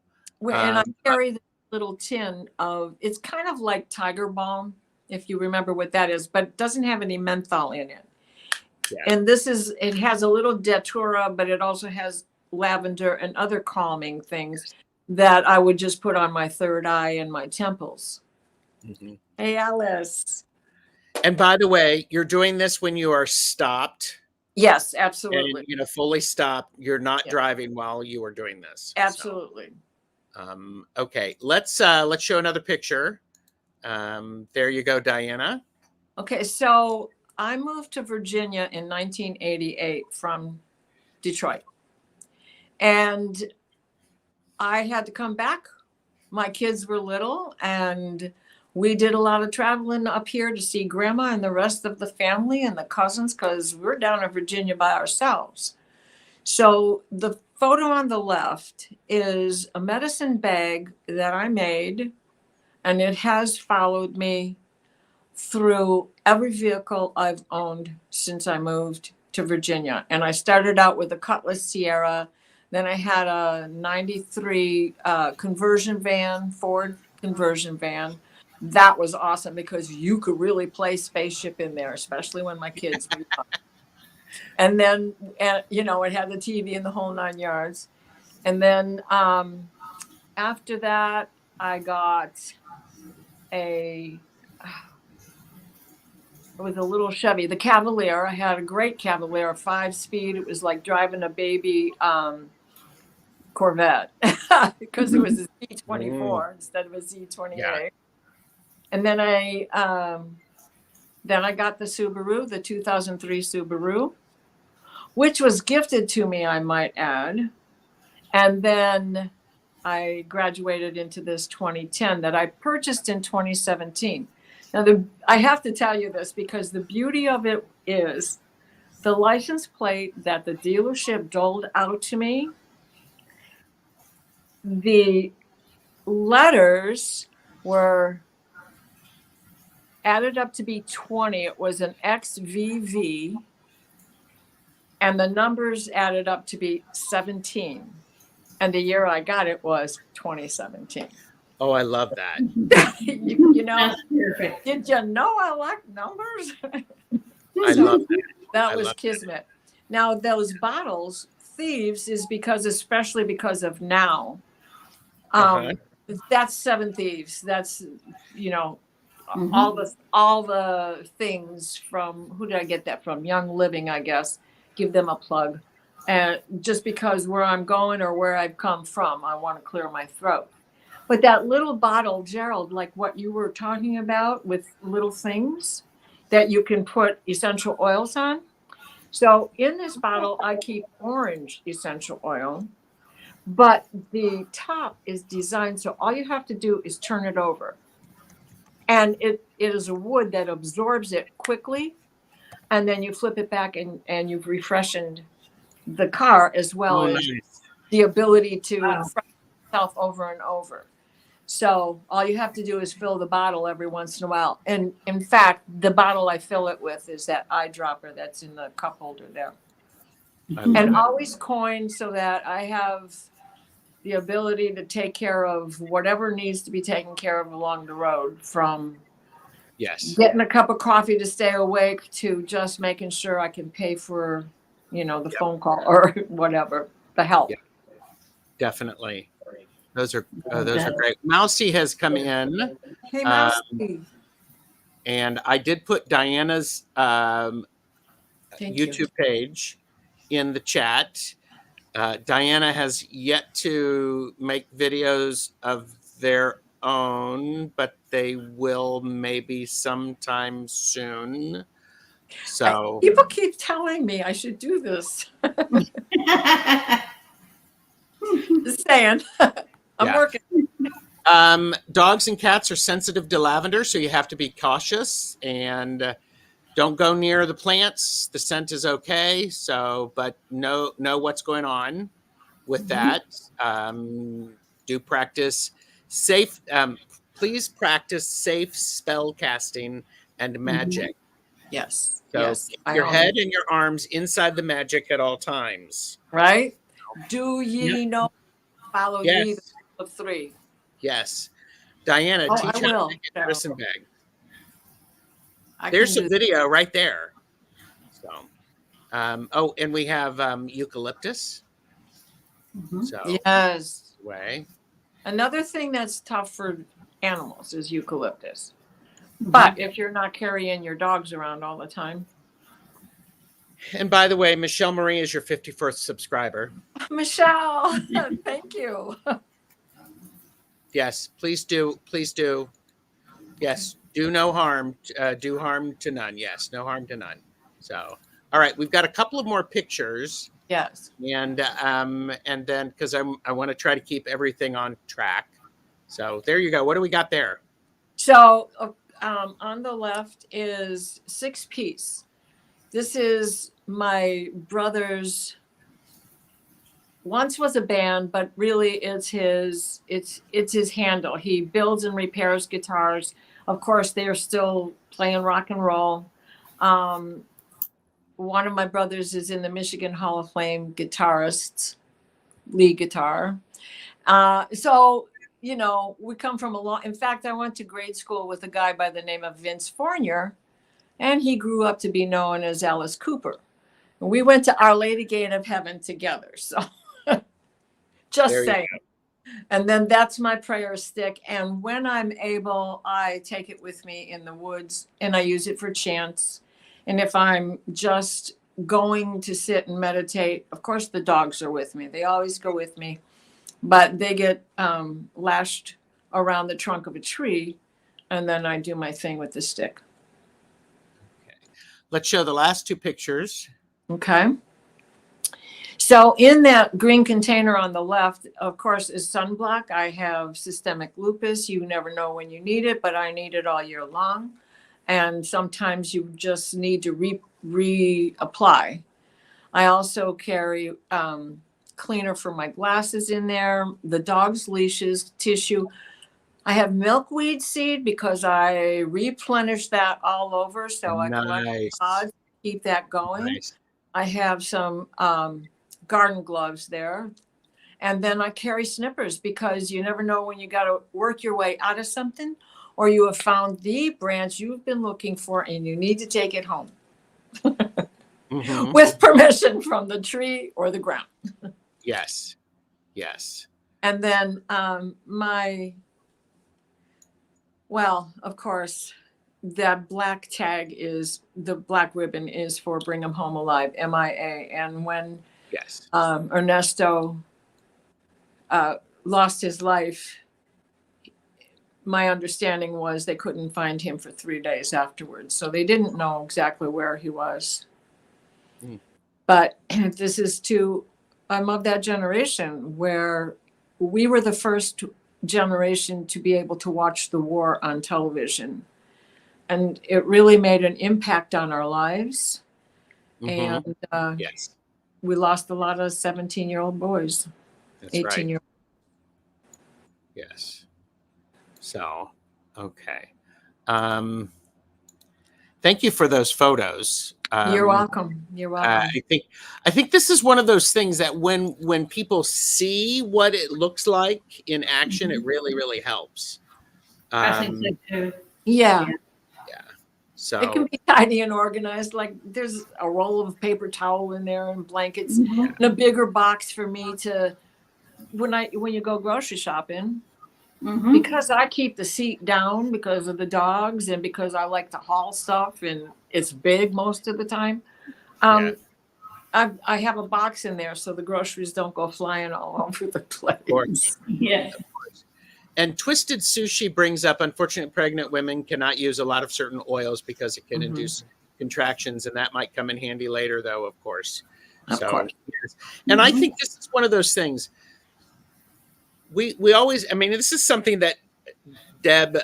And I carry this little tin of, it's kind of like Tiger Balm, if you remember what that is, but it doesn't have any menthol in it. yeah. And it has a little datura, but it also has lavender and other calming things that I would just put on my third eye and my temples. Mhm. Hey, Alice. And by the way, you're doing this when you are stopped. Yes, absolutely. And, fully stopped. You're not Yeah. driving while you are doing this. Absolutely. So, okay, let's show another picture. There you go, Diana. Okay, so I moved to Virginia in 1988 from Detroit. And I had to come back. My kids were little, and we did a lot of traveling up here to see grandma and the rest of the family and the cousins, because we're down in Virginia by ourselves. So the photo on the left is a medicine bag that I made, and it has followed me through every vehicle I've owned since I moved to Virginia. And I started out with a Cutlass Sierra. Then I had a 93 conversion van, Ford conversion van. That was awesome because you could really play spaceship in there, especially when my kids were young. And then, it had the TV and the whole 9 yards. And then after that, I got it was a little Chevy, the Cavalier. I had a great Cavalier, a 5-speed. It was like driving a baby Corvette because it was a Z24 instead of a Z28. Yeah. And then I got the Subaru, the 2003 Subaru, which was gifted to me, I might add. And then I graduated into this 2010 that I purchased in 2017. Now, I have to tell you this because the beauty of it is the license plate that the dealership doled out to me, the letters were added up to be 20. It was an XVV, and the numbers added up to be 17. And the year I got it was 2017. Oh, I love that. you know, did you know I like numbers? I love that. That was kismet. Now, those bottles, thieves, is especially because of now. That's 7 Thieves. That's, all the things from, who did I get that from? Young Living, I guess. Give them a plug. And just because where I'm going or where I've come from, I want to clear my throat. But that little bottle, Gerald, like what you were talking about with little things that you can put essential oils on. So in this bottle, I keep orange essential oil, but the top is designed so all you have to do is turn it over. And it is a wood that absorbs it quickly. And then you flip it back and you've refreshened the car as well as the ability to refresh yourself over and over. So all you have to do is fill the bottle every once in a while. And in fact, the bottle I fill it with is that eyedropper that's in the cup holder there. And always coin so that I have the ability to take care of whatever needs to be taken care of along the road, from getting a cup of coffee to stay awake to just making sure I can pay for, the phone call or whatever, the help. Yep. Definitely. Those are great. Mousy has come in. Hey, Mousy. And I did put Diana's YouTube page in the chat. Diana has yet to make videos of their own, but they will maybe sometime soon. So people keep telling me I should do this. Just saying. I'm working. Dogs and cats are sensitive to lavender, so you have to be cautious. And Don't go near the plants. The scent is okay. So, but know what's going on with that. Do practice safe. Please practice safe spell casting and magic. Yes. So Yes. keep I your own head it. and your arms inside the magic at all times. Right? Do ye Yep. know? Follow ye the Yes. rule of three. Yes. Diana, Oh, teach I how to will. make a So medicine bag. I There's can some do. video right there. So, oh, and we have eucalyptus. So, Yes. way. Another thing that's tough for animals is eucalyptus. But if you're not carrying your dogs around all the time, And by the way, Michelle Marie is your 51st subscriber. Michelle, thank you. Yes, please do. Please do. Yes, do no harm. Do harm to none. Yes, no harm to none. So, all right, we've got a couple of more pictures, Yes. and then because I want to try to keep everything on track. So there you go. What do we got there? So on the left is 6-piece. This is my brother's. Once was a band, but really it's his handle. He builds and repairs guitars. Of course, they are still playing rock and roll. One of my brothers is in the Michigan Hall of Fame guitarists, lead guitar. So we come from a long. In fact, I went to grade school with a guy by the name of Vince Fournier, and he grew up to be known as Alice Cooper. And we went to Our Lady Gate of Heaven together. So just saying. And then that's my prayer stick. And when I'm able, I take it with me in the woods and I use it for chants. And if I'm just going to sit and meditate, of course, the dogs are with me. They always go with me, but they get lashed around the trunk of a tree. And then I do my thing with the stick. Okay. Let's show the last two pictures. Okay. So in that green container on the left, of course, is sunblock. I have systemic lupus. You never know when you need it, but I need it all year long. And sometimes you just need to reapply. I also carry cleaner for my glasses in there, the dog's leashes, tissue. I have milkweed seed because I replenish that all over. So I collect pods, keep that going. Nice. I have some garden gloves there. And then I carry snippers because you never know when you got to work your way out of something or you have found the branch you've been looking for and you need to take it home with permission from the tree or the ground. Yes. Yes. And then of course, that black tag is the black ribbon is for Bring 'em Home Alive, MIA. And when Ernesto lost his life, my understanding was they couldn't find him for 3 days afterwards. So they didn't know exactly where he was. But I'm of that generation where we were the first generation to be able to watch the war on television. And it really made an impact on our lives. And we lost a lot of 17-year-old boys, 18-year-old. Yes. So, okay. Thank you for those photos. You're welcome. You're welcome. I think this is one of those things that when people see what it looks like in action, it really, really helps. I think so too. Yeah. So it can be tidy and organized. Like there's a roll of paper towel in there and blankets and a bigger box for me to when you go grocery shopping. Because I keep the seat down because of the dogs and because I like to haul stuff and it's big most of the time. I have a box in there so the groceries don't go flying all over the place. Of course. Yeah. And Twisted Sushi brings up, unfortunately, pregnant women cannot use a lot of certain oils because it can induce contractions, and that might come in handy later, though, of course. Of course. And I think this is one of those things. We always, I mean, this is something that Deb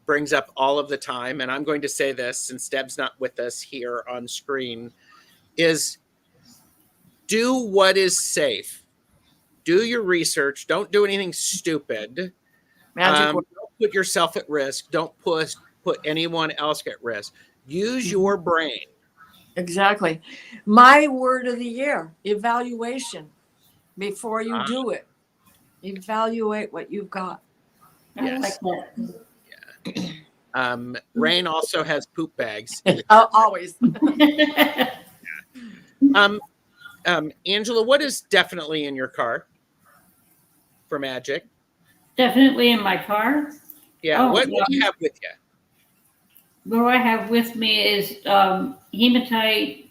brings up all of the time, and I'm going to say this since Deb's not with us here on screen, is do what is safe. Do your research. Don't do anything stupid. Magic word. Don't put yourself at risk. Don't put anyone else at risk. Use your brain. Exactly. My word of the year, evaluation. Before you do it, evaluate what you've got. Yes. I like that. Rain also has poop bags. Always. Angela, what is definitely in your car for magic? Definitely in my car. Yeah. What do you have with you? What I have with me is hematite,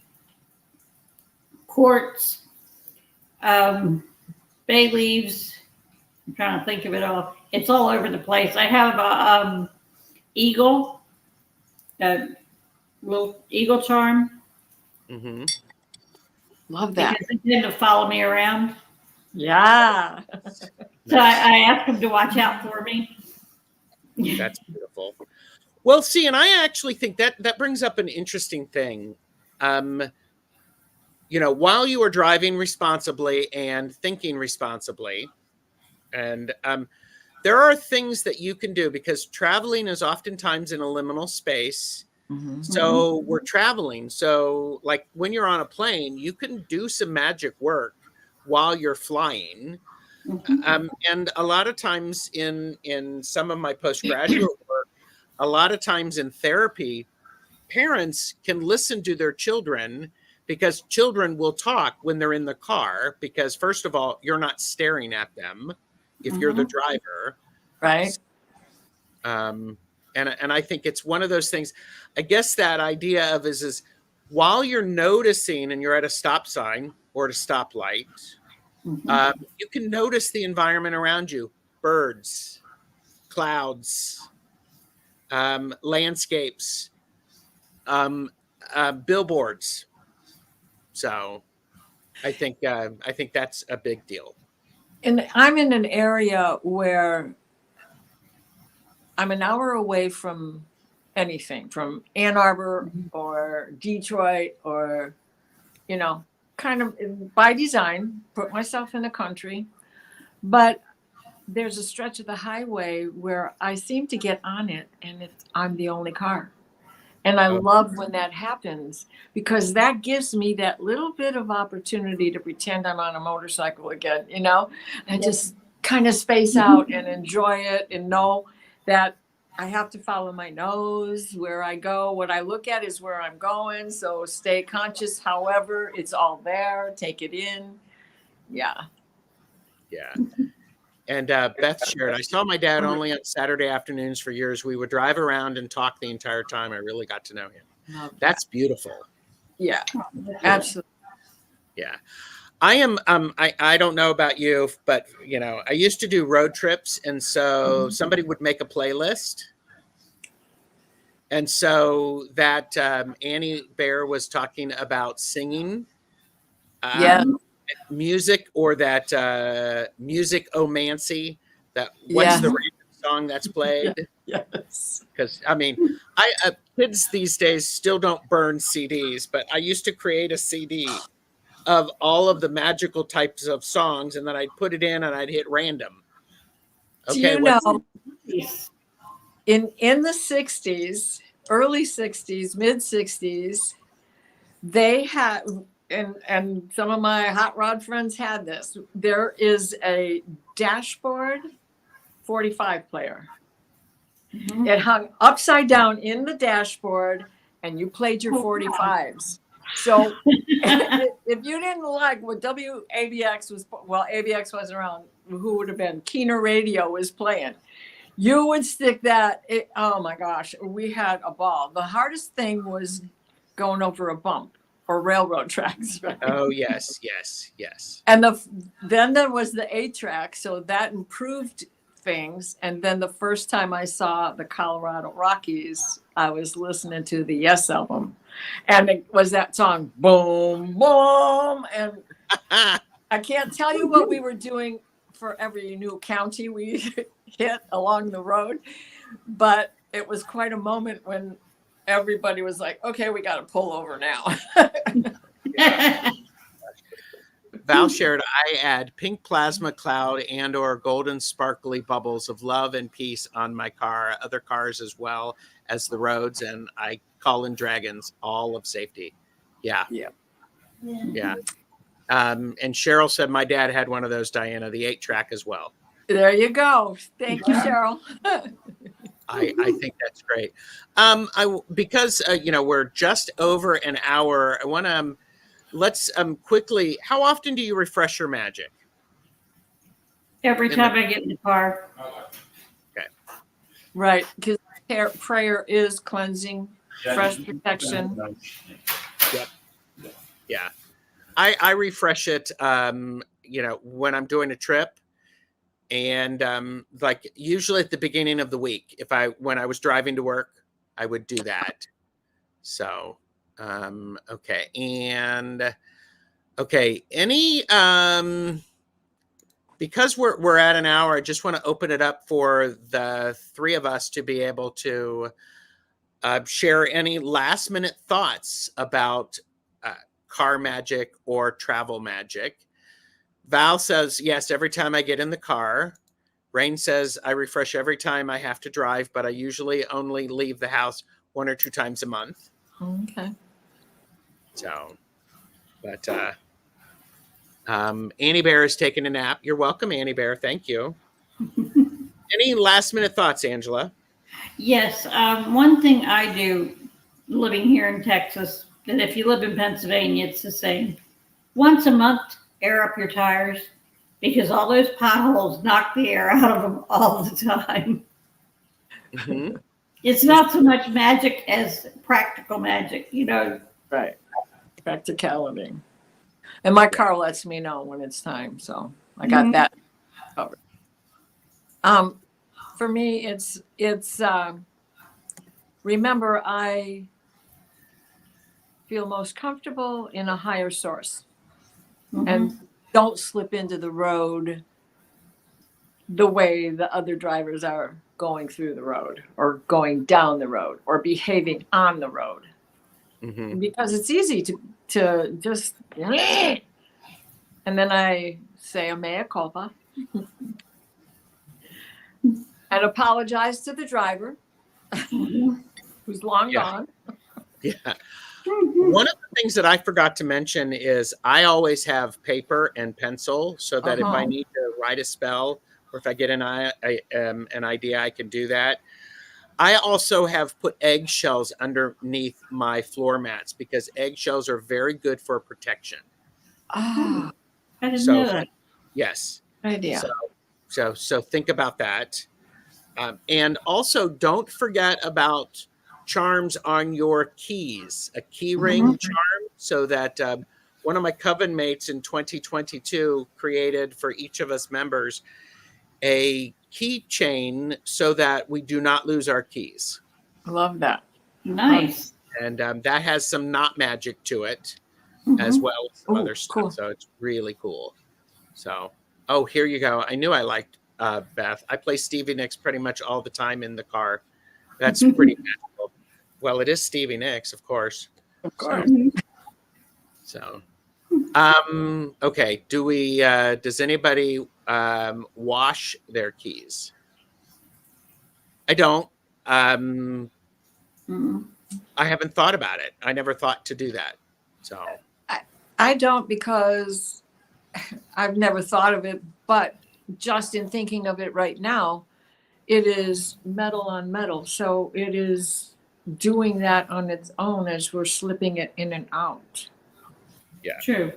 quartz, bay leaves. I'm trying to think of it all. It's all over the place. I have a eagle, a little eagle charm. Mm-hmm. Love that. Because they tend to follow me around. Yeah. So I ask them to watch out for me. That's beautiful. Well, see, and I actually think that brings up an interesting thing. While you are driving responsibly and thinking responsibly, and there are things that you can do because traveling is oftentimes in a liminal space. Mm-hmm. So we're traveling. So like when you're on a plane, you can do some magic work while you're flying. And a lot of times in some of my postgraduate work, a lot of times in therapy, parents can listen to their children because children will talk when they're in the car because first of all, you're not staring at them if you're the driver. Right. And I think it's one of those things. I guess that idea of is while you're noticing and you're at a stop sign or at a stoplight, you can notice the environment around you, birds, clouds, landscapes, billboards. So I think that's a big deal. And I'm in an area where I'm an hour away from anything, from Ann Arbor or Detroit or, kind of by design, put myself in the country. But there's a stretch of the highway where I seem to get on it and I'm the only car. And I love when that happens because that gives me that little bit of opportunity to pretend I'm on a motorcycle again, and just kind of space out and enjoy it and know that I have to follow my nose where I go. What I look at is where I'm going. So stay conscious. However, it's all there. Take it in. Yeah. Yeah. And Beth shared, I saw my dad only on Saturday afternoons for years. We would drive around and talk the entire time. I really got to know him. That's beautiful. Yeah, absolutely. Yeah. I am, I don't know about you, but, I used to do road trips. And so somebody would make a playlist. And so that Annie Bear was talking about singing. Music or that music-omancy, that what's the random song that's played? Yes. Because kids these days still don't burn CDs, but I used to create a CD of all of the magical types of songs, and then I'd put it in and I'd hit random. Okay, in the 60s, early 60s, mid 60s, they had. And some of my hot rod friends had this. There is a dashboard 45 player. It hung upside down in the dashboard and you played your 45s. So if you didn't like what WABX was, ABX wasn't around, who would have been? Keener Radio was playing. You would stick that, oh my gosh, we had a ball. The hardest thing was going over a bump. Or railroad tracks, right? Oh, yes. And then there was the 8-track, so that improved things. And then the first time I saw the Colorado Rockies, I was listening to the Yes album. And it was that song, Boom, Boom. And I can't tell you what we were doing for every new county we hit along the road. But it was quite a moment when everybody was like, okay, we got to pull over now. Val shared, I add pink plasma cloud and or golden sparkly bubbles of love and peace on my car, other cars as well as the roads, and I call in dragons, all of safety. Yeah. And Cheryl said my dad had one of those, Diana, the 8-track as well. There you go. Thank you, Cheryl. I think that's great. Because we're just over an hour, I want to let's quickly. How often do you refresh your magic? Every time I get in the car. Okay. Right, because prayer is cleansing, fresh protection. Yep. Yeah. I refresh it, when I'm doing a trip, and like usually at the beginning of the week, when I was driving to work, I would do that. So, okay. And okay, because we're at an hour, I just want to open it up for the three of us to be able to share any last minute thoughts about car magic or travel magic. Val says, yes, every time I get in the car. Rain says, I refresh every time I have to drive, but I usually only leave the house 1 or 2 times a month. Okay. So, but Annie Bear is taking a nap. You're welcome, Annie Bear. Thank you. Any last minute thoughts, Angela? Yes. One thing I do living here in Texas, and if you live in Pennsylvania, it's the same. Once a month, air up your tires because all those potholes knock the air out of them all the time. Mm-hmm. It's not so much magic as practical magic, Right. Practicality. And my car lets me know when it's time, so I got that covered. For me, it's remember, I feel most comfortable in a higher source, and don't slip into the road the way the other drivers are going through the road or going down the road or behaving on the road. Mm-hmm. Because it's easy to just, and then I say a mea culpa and apologize to the driver who's long gone. Yeah. One of the things that I forgot to mention is I always have paper and pencil so that if I need to write a spell or if I get an idea, I can do that. I also have put eggshells underneath my floor mats because eggshells are very good for protection. Ah, I didn't know that. Yes. idea. So think about that. And also don't forget about charms on your keys, a key ring charm, so that one of my coven mates in 2022 created for each of us members a keychain so that we do not lose our keys. I love that. Nice. And that has some knot magic to it as well as some other stuff. Cool. So it's really cool. So, here you go. I knew I liked Beth. I play Stevie Nicks pretty much all the time in the car. That's pretty magical. Well, it is Stevie Nicks, of course. Of course. So okay. Does anybody wash their keys? I don't. I haven't thought about it. I never thought to do that. So I don't, because I've never thought of it, but just in thinking of it right now, it is metal on metal. So it is doing that on its own as we're slipping it in and out. Yeah. True.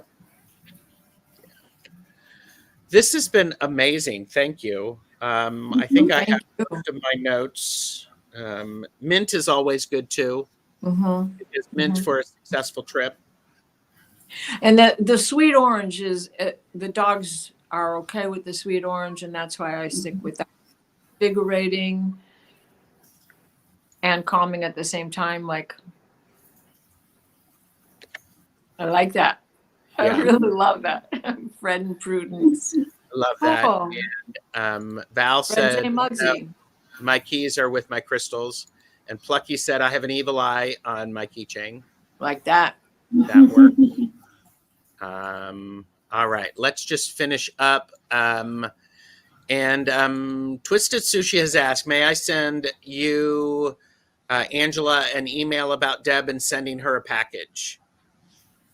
This has been amazing. Thank you. I think I have most of my notes. Mint is always good too. It is mint for a successful trip. And the sweet orange is, the dogs are okay with the sweet orange, and that's why I stick with that. Invigorating and calming at the same time. Like, I like that. I really love that. Fred and Prudence. I Love that. Oh, Val said, Renee Muggsy. my keys are with my crystals. And Plucky said, I have an evil eye on my keychain. Like that. That worked. All right, let's just finish up. Twisted Sushi has asked, may I send you, Angela, an email about Deb and sending her a package?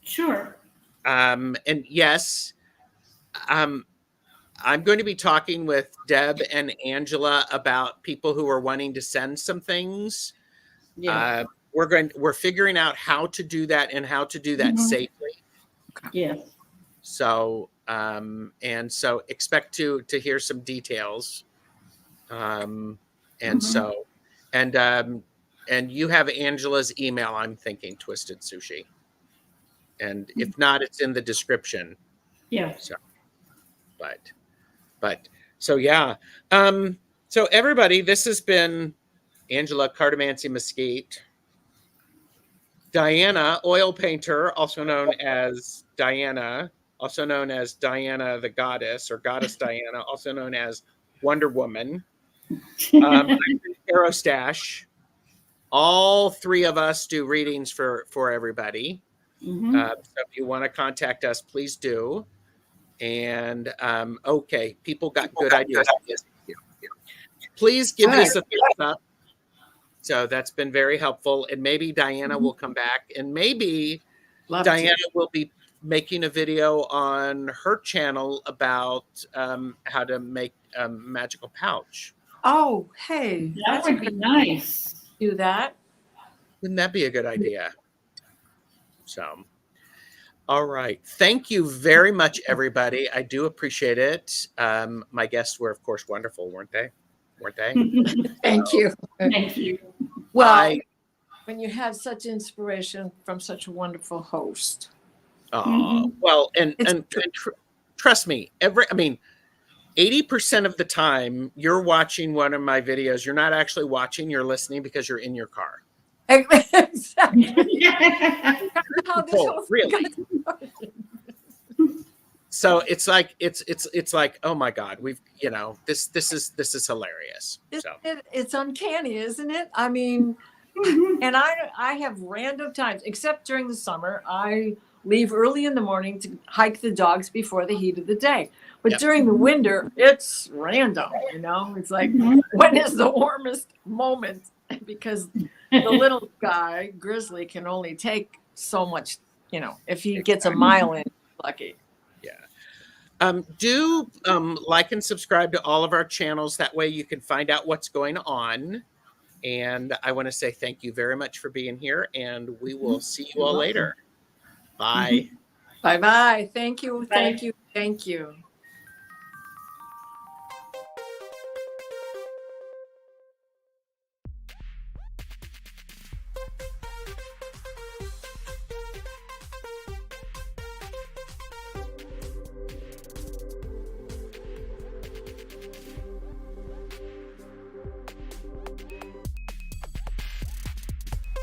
Sure. And yes, I'm going to be talking with Deb and Angela about people who are wanting to send some things. Yeah. We're figuring out how to do that and how to do that safely. Yes. So so expect to hear some details. And you have Angela's email, I'm thinking, Twisted Sushi. And if not, it's in the description. Yeah. So, so yeah. So everybody, this has been Angela Cardamancy Mesquite, Diana, oil painter, also known as Diana, also known as Diana the Goddess, or Goddess Diana, also known as Wonder Woman. Aerostash. All three of us do readings for everybody. So if you want to contact us, please do. And okay, people got good ideas. Please give us a thumbs up. So that's been very helpful. And maybe Diana will come back, and maybe Diana will be making a video on her channel about how to make a magical pouch. Oh, hey. That would be nice. Do that. Wouldn't that be a good idea? So, all right. Thank you very much, everybody. I do appreciate it. My guests were, of course, wonderful, weren't they? Thank you. Thank you. Well, when you have such inspiration from such a wonderful host. Well, and trust me, 80% of the time you're watching one of my videos, you're not actually watching, you're listening because you're in your car. Exactly. Really. So it's like oh my God, we've this is hilarious. So It's uncanny, isn't it? I mean, and I have random times, except during the summer. I leave early in the morning to hike the dogs before the heat of the day. But during the winter, it's random. It's like, when is the warmest moment? Because the little guy, Grizzly, can only take so much. If he gets a mile in, lucky. Do like and subscribe to all of our channels. That way you can find out what's going on. And I want to say thank you very much for being here, and we will see you all later. Bye. Bye-bye. Thank you. Thank you. Thank you.